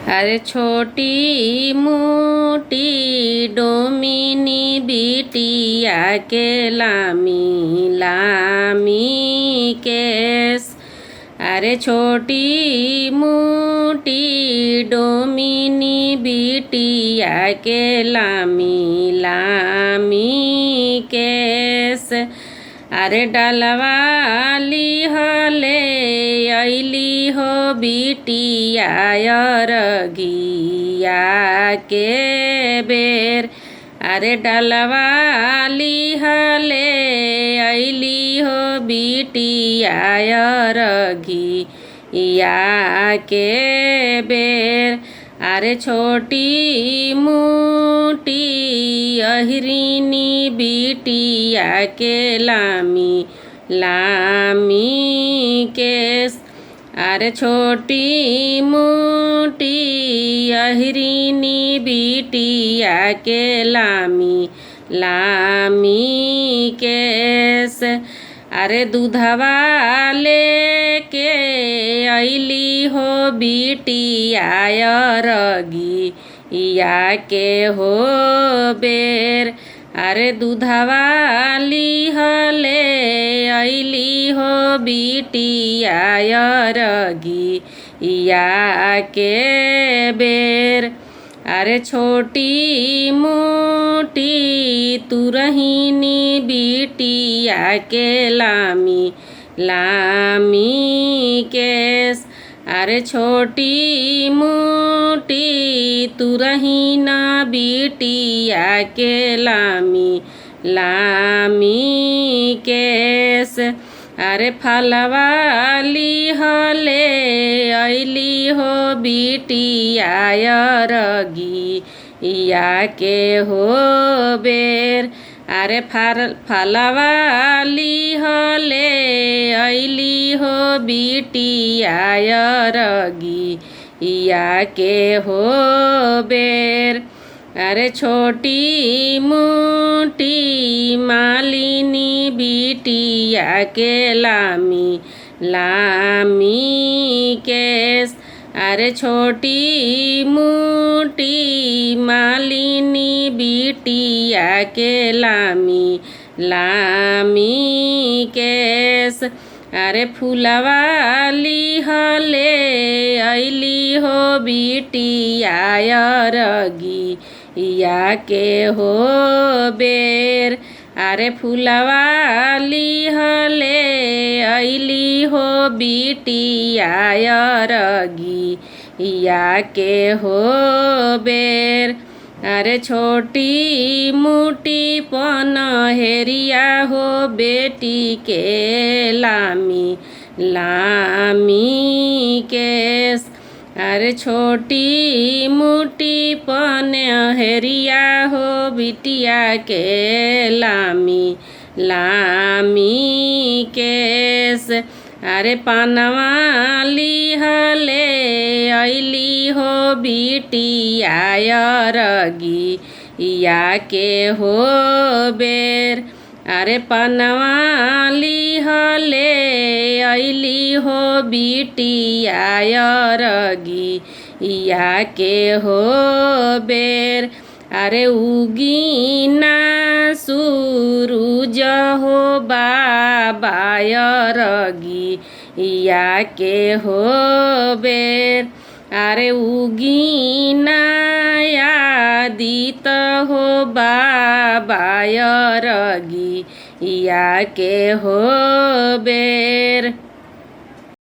अरे छोटी मोटी डोमिनी बिटिया के लामी लामी केस। अरे छोटी मोटी डोमिनी बिटिया के लामी लामी केस। अरे डलवाली हले अली हो बिटिया अरगिया के बेर। अरे डलवाली हले अली हो बिटिया अरगिया के बेर। अरे छोटी मोटी अहिरिनी बिटिया के लामी लामी केस। अरे छोटी मोटी अहिरिनी बिटिया के लामी लामी केस। अरे दूधवा लेके अली हो बिटिया अरगिया के हो बेर। अरे दूधवा लिहले अली हो बिटिया अरगिया के बेर। अरे छोटी मोटी तुरहिनी बिटिया के लामी लामी केस। अरे छोटी मोटी तुरहिना बिटिया के लामी लामी केस। अरे फलवाली हले अली हो बिटिया अरगिया के हो बेर। अरे फलवाली हले अली हो बिटिया अरगिया के हो बेर। अरे छोटी मोटी मालिनी बिटिया के लामी लामी केस। अरे छोटी मोटी मालिनी बिटिया के लामी लामी केस। अरे फूलवाली हले अली हो बिटिया अरगिया के हो बेर। अरे फूलवाली हले अली हो बिटिया अरगिया के हो बेर। अरे छोटी मोटी पनहेरिया हो बेटी के लामी लामी केस। अरे छोटी मोटी पनहेरिया हो बिटिया के लामी लामी केस। अरे पानवाली हले अली हो बिटिया अरगिया के हो बेर। अरे पानवाली हले अली हो बिटिया अरगिया के हो बेर। अरे उगीना सूरुज हो बाबा अरगिया के हो बेर। अरे उगीना आदित हो बाबा अरगिया के हो बेर।